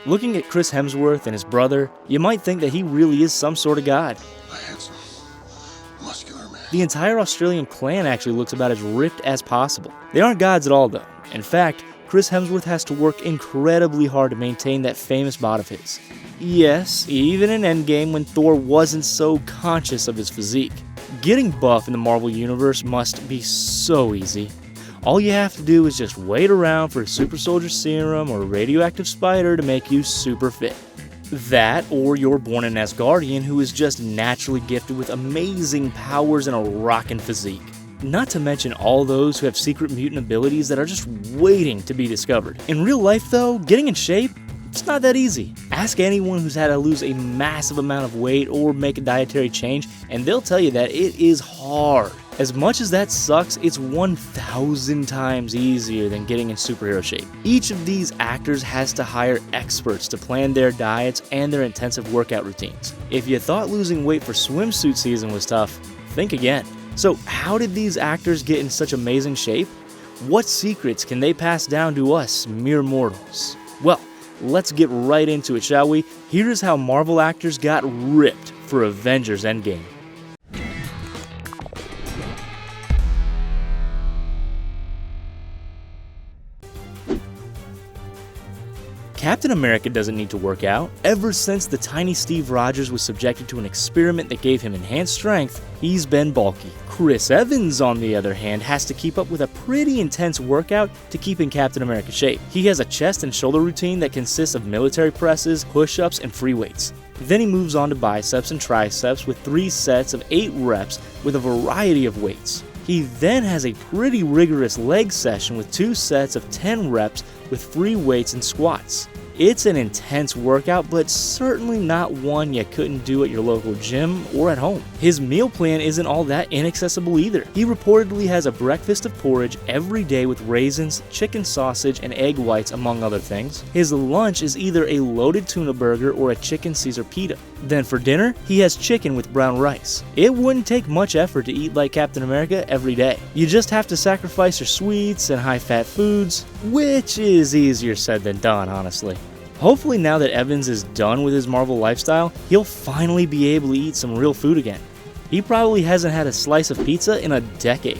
Looking at Chris Hemsworth and his brother, you might think that he really is some sort of god. A handsome, muscular man. The entire Australian clan actually looks about as ripped as possible. They aren't gods at all though. In fact, Chris Hemsworth has to work incredibly hard to maintain that famous bod of his. Yes, even in Endgame when Thor wasn't so conscious of his physique. Getting buff in the Marvel Universe must be so easy. All you have to do is just wait around for a super soldier serum or a radioactive spider to make you super fit. That, or you're born an Asgardian who is just naturally gifted with amazing powers and a rockin' physique. Not to mention all those who have secret mutant abilities that are just waiting to be discovered. In real life though, getting in shape, it's not that easy. Ask anyone who's had to lose a massive amount of weight or make a dietary change, and they'll tell you that it is hard. As much as that sucks, it's 1,000 times easier than getting in superhero shape. Each of these actors has to hire experts to plan their diets and their intensive workout routines. If you thought losing weight for swimsuit season was tough, think again. So how did these actors get in such amazing shape? What secrets can they pass down to us mere mortals? Well, let's get right into it, shall we? Here is how Marvel actors got ripped for Avengers Endgame. Captain America doesn't need to work out. Ever since the tiny Steve Rogers was subjected to an experiment that gave him enhanced strength, he's been bulky. Chris Evans, on the other hand, has to keep up with a pretty intense workout to keep in Captain America shape. He has a chest and shoulder routine that consists of military presses, push-ups, and free weights. Then he moves on to biceps and triceps with 3 sets of 8 reps with a variety of weights. He then has a pretty rigorous leg session with 2 sets of 10 reps with free weights and squats. It's an intense workout, but certainly not one you couldn't do at your local gym or at home. His meal plan isn't all that inaccessible either. He reportedly has a breakfast of porridge every day with raisins, chicken sausage, and egg whites, among other things. His lunch is either a loaded tuna burger or a chicken Caesar pita. Then for dinner, he has chicken with brown rice. It wouldn't take much effort to eat like Captain America every day. You just have to sacrifice your sweets and high-fat foods, which is easier said than done, honestly. Hopefully now that Evans is done with his Marvel lifestyle, he'll finally be able to eat some real food again. He probably hasn't had a slice of pizza in a decade.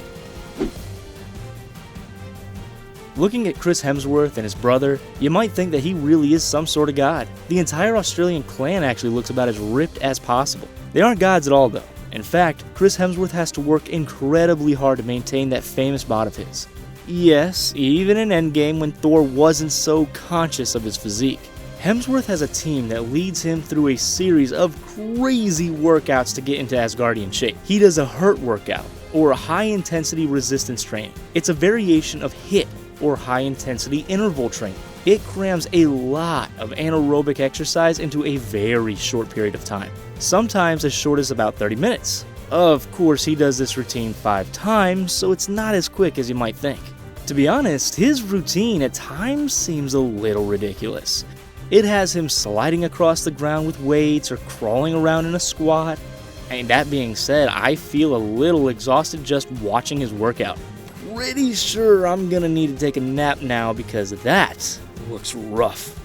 Looking at Chris Hemsworth and his brother, you might think that he really is some sort of god. The entire Australian clan actually looks about as ripped as possible. They aren't gods at all though. In fact, Chris Hemsworth has to work incredibly hard to maintain that famous bod of his. Yes, even in Endgame when Thor wasn't so conscious of his physique. Hemsworth has a team that leads him through a series of crazy workouts to get into Asgardian shape. He does a hurt workout, or a high-intensity resistance training. It's a variation of HIIT, or high-intensity interval training. It crams a lot of anaerobic exercise into a very short period of time, sometimes as short as about 30 minutes. Of course, he does this routine 5 times, so it's not as quick as you might think. To be honest, his routine at times seems a little ridiculous. It has him sliding across the ground with weights or crawling around in a squat. And that being said, I feel a little exhausted just watching his workout. Pretty sure I'm gonna need to take a nap now because that looks rough.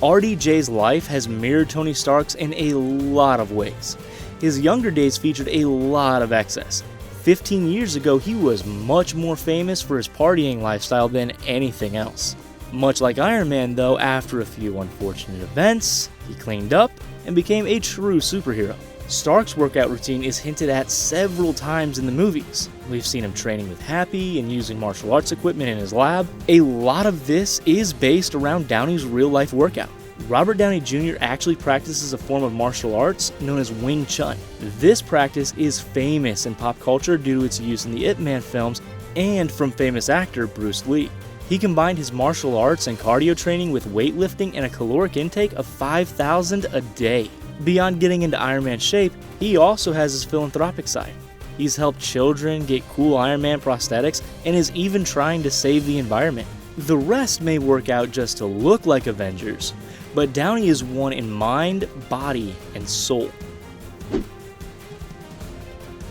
RDJ's life has mirrored Tony Stark's in a lot of ways. His younger days featured a lot of excess. 15 years ago, he was much more famous for his partying lifestyle than anything else. Much like Iron Man though, after a few unfortunate events, he cleaned up and became a true superhero. Stark's workout routine is hinted at several times in the movies. We've seen him training with Happy and using martial arts equipment in his lab. A lot of this is based around Downey's real-life workout. Robert Downey Jr. actually practices a form of martial arts known as Wing Chun. This practice is famous in pop culture due to its use in the Ip Man films and from famous actor Bruce Lee. He combined his martial arts and cardio training with weightlifting and a caloric intake of 5,000 a day. Beyond getting into Iron Man shape, he also has his philanthropic side. He's helped children get cool Iron Man prosthetics and is even trying to save the environment. The rest may work out just to look like Avengers, but Downey is one in mind, body, and soul.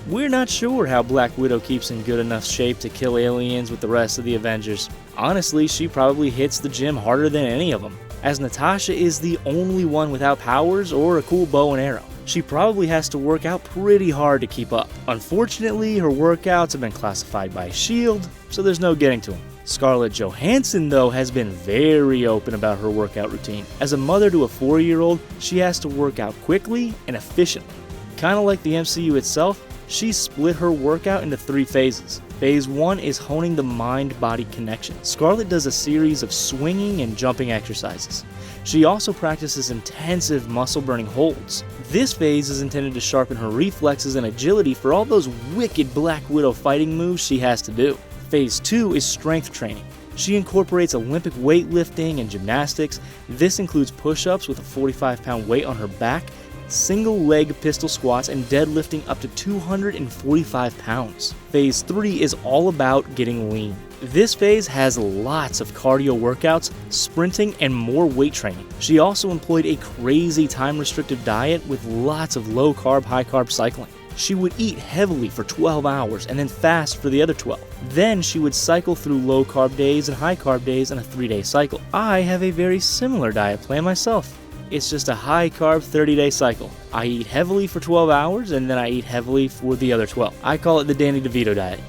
We're not sure how Black Widow keeps in good enough shape to kill aliens with the rest of the Avengers. Honestly, she probably hits the gym harder than any of them, as Natasha is the only one without powers or a cool bow and arrow. She probably has to work out pretty hard to keep up. Unfortunately, her workouts have been classified by S.H.I.E.L.D., so there's no getting to them. Scarlett Johansson, though, has been very open about her workout routine. As a mother to a 4-year-old, she has to work out quickly and efficiently. Kinda like the MCU itself, she split her workout into 3 phases. Phase 1 is honing the mind-body connection. Scarlett does a series of swinging and jumping exercises. She also practices intensive muscle-burning holds. This phase is intended to sharpen her reflexes and agility for all those wicked Black Widow fighting moves she has to do. Phase 2 is strength training. She incorporates Olympic weightlifting and gymnastics. This includes push-ups with a 45-pound weight on her back, single-leg pistol squats, and deadlifting up to 245 pounds. Phase 3 is all about getting lean. This phase has lots of cardio workouts, sprinting, and more weight training. She also employed a crazy time-restricted diet with lots of low-carb, high-carb cycling. She would eat heavily for 12 hours and then fast for the other 12. Then she would cycle through low-carb days and high-carb days in a 3-day cycle. I have a very similar diet plan myself. It's just a high-carb 30-day cycle. I eat heavily for 12 hours and then I eat heavily for the other 12. I call it the Danny DeVito diet.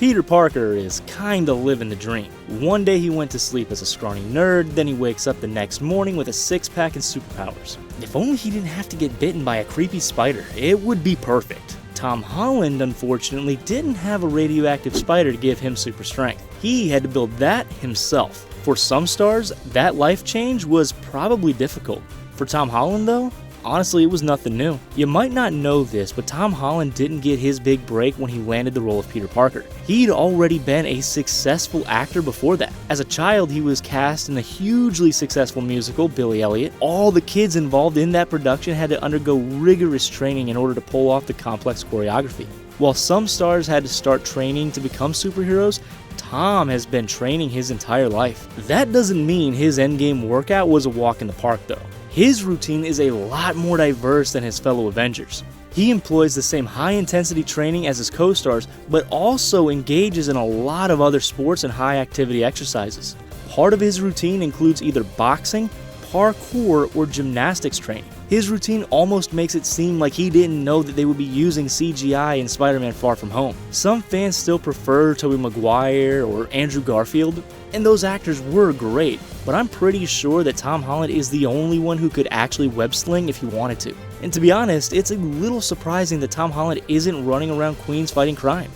Peter Parker is kinda living the dream. One day he went to sleep as a scrawny nerd, then he wakes up the next morning with a 6-pack and superpowers. If only he didn't have to get bitten by a creepy spider, it would be perfect. Tom Holland, unfortunately, didn't have a radioactive spider to give him super strength. He had to build that himself. For some stars, that life change was probably difficult. For Tom Holland, though, honestly, it was nothing new. You might not know this, but Tom Holland didn't get his big break when he landed the role of Peter Parker. He'd already been a successful actor before that. As a child, he was cast in the hugely successful musical Billy Elliot. All the kids involved in that production had to undergo rigorous training in order to pull off the complex choreography. While some stars had to start training to become superheroes, Tom has been training his entire life. That doesn't mean his endgame workout was a walk in the park, though. His routine is a lot more diverse than his fellow Avengers. He employs the same high-intensity training as his co-stars, but also engages in a lot of other sports and high-activity exercises. Part of his routine includes either boxing, parkour, or gymnastics training. His routine almost makes it seem like he didn't know that they would be using CGI in Spider-Man Far From Home. Some fans still prefer Tobey Maguire or Andrew Garfield, and those actors were great, but I'm pretty sure that Tom Holland is the only one who could actually web-sling if he wanted to. And to be honest, it's a little surprising that Tom Holland isn't running around Queens fighting crime.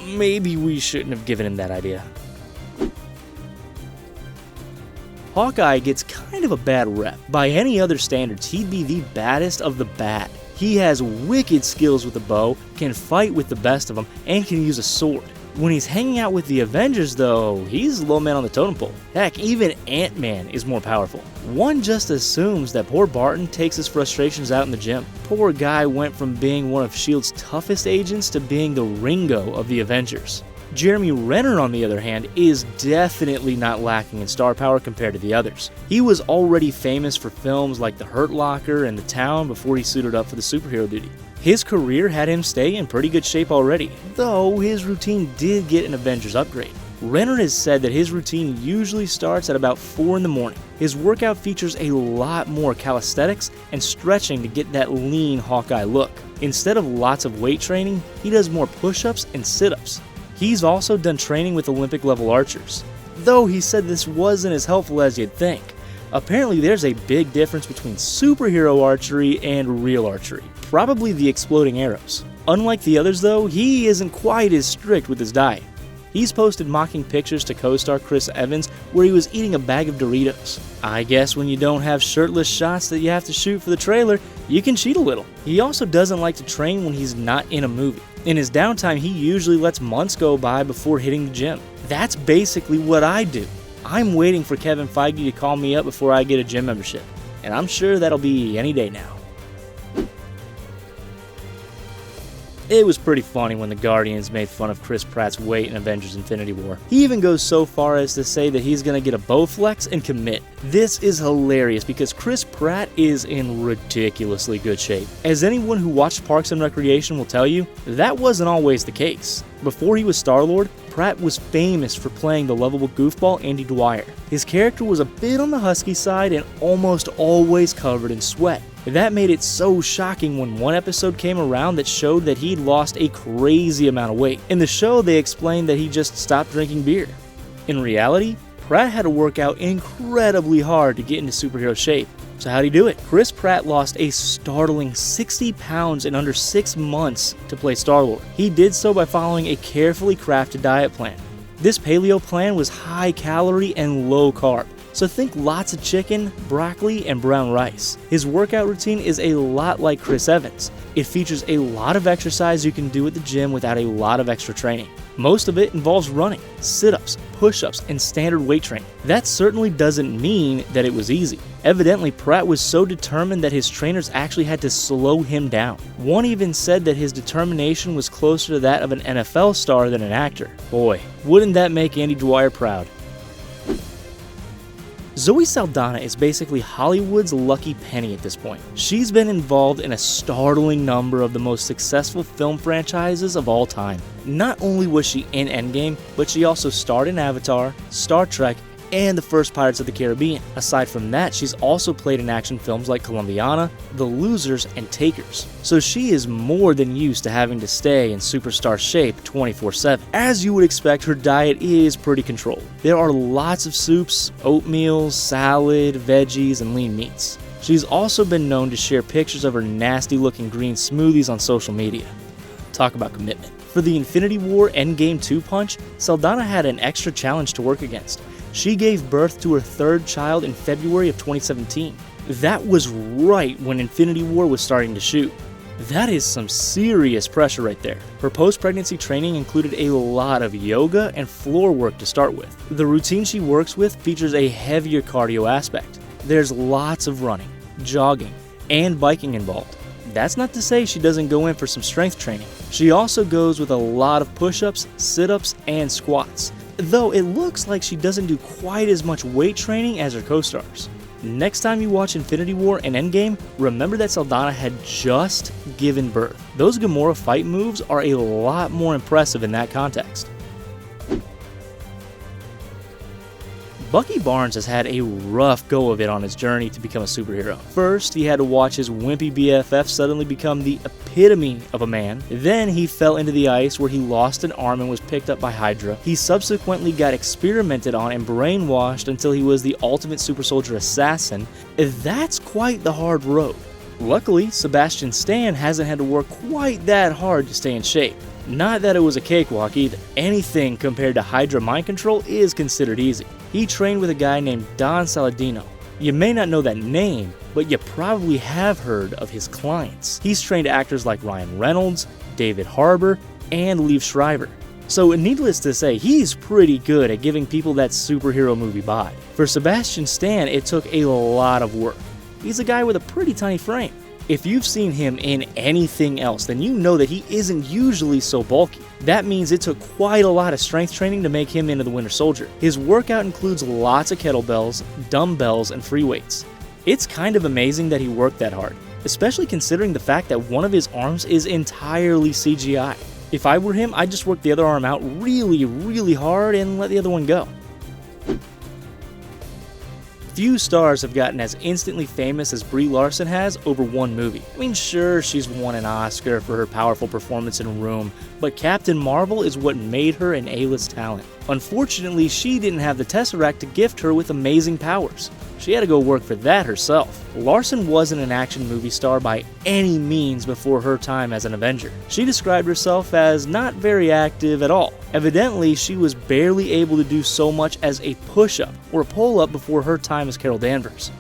Maybe we shouldn't have given him that idea. Hawkeye gets kind of a bad rep. By any other standards, he'd be the baddest of the bad. He has wicked skills with the bow, can fight with the best of them, and can use a sword. When he's hanging out with the Avengers, though, he's low man on the totem pole. Heck, even Ant-Man is more powerful. One just assumes that poor Barton takes his frustrations out in the gym. Poor guy went from being one of S.H.I.E.L.D.'s toughest agents to being the Ringo of the Avengers. Jeremy Renner, on the other hand, is definitely not lacking in star power compared to the others. He was already famous for films like The Hurt Locker and The Town before he suited up for the superhero duty. His career had him stay in pretty good shape already, though his routine did get an Avengers upgrade. Renner has said that his routine usually starts at about 4 in the morning. His workout features a lot more calisthenics and stretching to get that lean Hawkeye look. Instead of lots of weight training, he does more push-ups and sit-ups. He's also done training with Olympic-level archers, though he said this wasn't as helpful as you'd think. Apparently there's a big difference between superhero archery and real archery, probably the exploding arrows. Unlike the others though, he isn't quite as strict with his diet. He's posted mocking pictures to co-star Chris Evans where he was eating a bag of Doritos. I guess when you don't have shirtless shots that you have to shoot for the trailer, you can cheat a little. He also doesn't like to train when he's not in a movie. In his downtime, he usually lets months go by before hitting the gym. That's basically what I do. I'm waiting for Kevin Feige to call me up before I get a gym membership, and I'm sure that'll be any day now. It was pretty funny when the Guardians made fun of Chris Pratt's weight in Avengers Infinity War. He even goes so far as to say that he's gonna get a Bowflex and commit. This is hilarious because Chris Pratt is in ridiculously good shape. As anyone who watched Parks and Recreation will tell you, that wasn't always the case. Before he was Star-Lord, Pratt was famous for playing the lovable goofball Andy Dwyer. His character was a bit on the husky side and almost always covered in sweat. That made it so shocking when one episode came around that showed that he'd lost a crazy amount of weight. In the show, they explained that he just stopped drinking beer. In reality, Pratt had to work out incredibly hard to get into superhero shape. So how'd he do it? Chris Pratt lost a startling 60 pounds in under 6 months to play Star-Lord. He did so by following a carefully crafted diet plan. This paleo plan was high calorie and low carb. So think lots of chicken, broccoli, and brown rice. His workout routine is a lot like Chris Evans. It features a lot of exercise you can do at the gym without a lot of extra training. Most of it involves running, sit-ups, push-ups, and standard weight training. That certainly doesn't mean that it was easy. Evidently, Pratt was so determined that his trainers actually had to slow him down. One even said that his determination was closer to that of an NFL star than an actor. Boy, wouldn't that make Andy Dwyer proud? Zoe Saldana is basically Hollywood's Lucky Penny at this point. She's been involved in a startling number of the most successful film franchises of all time. Not only was she in Endgame, but she also starred in Avatar, Star Trek, and the first Pirates of the Caribbean. Aside from that, she's also played in action films like Columbiana, The Losers, and Takers. So she is more than used to having to stay in superstar shape 24/7. As you would expect, her diet is pretty controlled. There are lots of soups, oatmeal, salad, veggies, and lean meats. She's also been known to share pictures of her nasty-looking green smoothies on social media. Talk about commitment. For the Infinity War Endgame 2 punch, Saldana had an extra challenge to work against. She gave birth to her third child in February of 2017. That was right when Infinity War was starting to shoot. That is some serious pressure right there. Her post-pregnancy training included a lot of yoga and floor work to start with. The routine she works with features a heavier cardio aspect. There's lots of running, jogging, and biking involved. That's not to say she doesn't go in for some strength training. She also goes with a lot of push-ups, sit-ups, and squats. Though it looks like she doesn't do quite as much weight training as her co-stars. Next time you watch Infinity War and Endgame, remember that Saldana had just given birth. Those Gamora fight moves are a lot more impressive in that context. Bucky Barnes has had a rough go of it on his journey to become a superhero. First, he had to watch his wimpy BFF suddenly become the epitome of a man. Then he fell into the ice where he lost an arm and was picked up by Hydra. He subsequently got experimented on and brainwashed until he was the ultimate super soldier assassin. That's quite the hard road. Luckily, Sebastian Stan hasn't had to work quite that hard to stay in shape. Not that it was a cakewalk either. Anything compared to Hydra mind control is considered easy. He trained with a guy named Don Saladino. You may not know that name, but you probably have heard of his clients. He's trained actors like Ryan Reynolds, David Harbour, and Liev Schreiber. So needless to say, he's pretty good at giving people that superhero movie vibe. For Sebastian Stan, it took a lot of work. He's a guy with a pretty tiny frame. If you've seen him in anything else, then you know that he isn't usually so bulky. That means it took quite a lot of strength training to make him into the Winter Soldier. His workout includes lots of kettlebells, dumbbells, and free weights. It's kind of amazing that he worked that hard, especially considering the fact that one of his arms is entirely CGI. If I were him, I'd just work the other arm out really hard and let the other one go. Few stars have gotten as instantly famous as Brie Larson has over one movie. I mean, sure, she's won an Oscar for her powerful performance in Room, but Captain Marvel is what made her an A-list talent. Unfortunately, she didn't have the Tesseract to gift her with amazing powers. She had to go work for that herself. Larson wasn't an action movie star by any means before her time as an Avenger. She described herself as not very active at all. Evidently, she was barely able to do so much as a push-up or a pull-up before her time as Carol Danvers.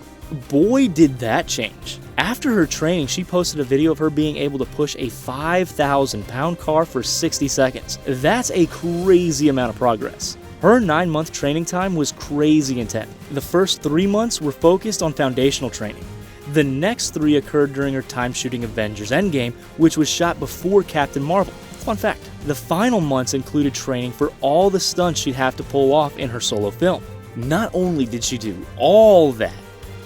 Boy, did that change. After her training, she posted a video of her being able to push a 5,000-pound car for 60 seconds. That's a crazy amount of progress. Her 9-month training time was crazy intense. The first 3 months were focused on foundational training. The next 3 occurred during her time shooting Avengers Endgame, which was shot before Captain Marvel. Fun fact, the final months included training for all the stunts she'd have to pull off in her solo film. Not only did she do all that,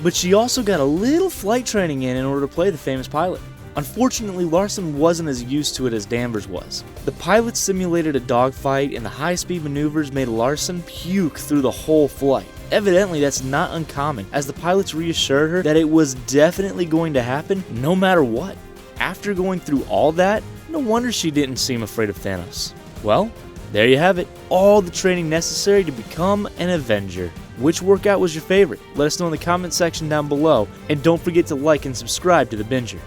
but she also got a little flight training in order to play the famous pilot. Unfortunately, Larson wasn't as used to it as Danvers was. The pilots simulated a dogfight, and the high-speed maneuvers made Larson puke through the whole flight. Evidently, that's not uncommon, as the pilots reassured her that it was definitely going to happen no matter what. After going through all that, no wonder she didn't seem afraid of Thanos. Well, there you have it, all the training necessary to become an Avenger. Which workout was your favorite? Let us know in the comment section down below, and don't forget to like and subscribe to The Binger.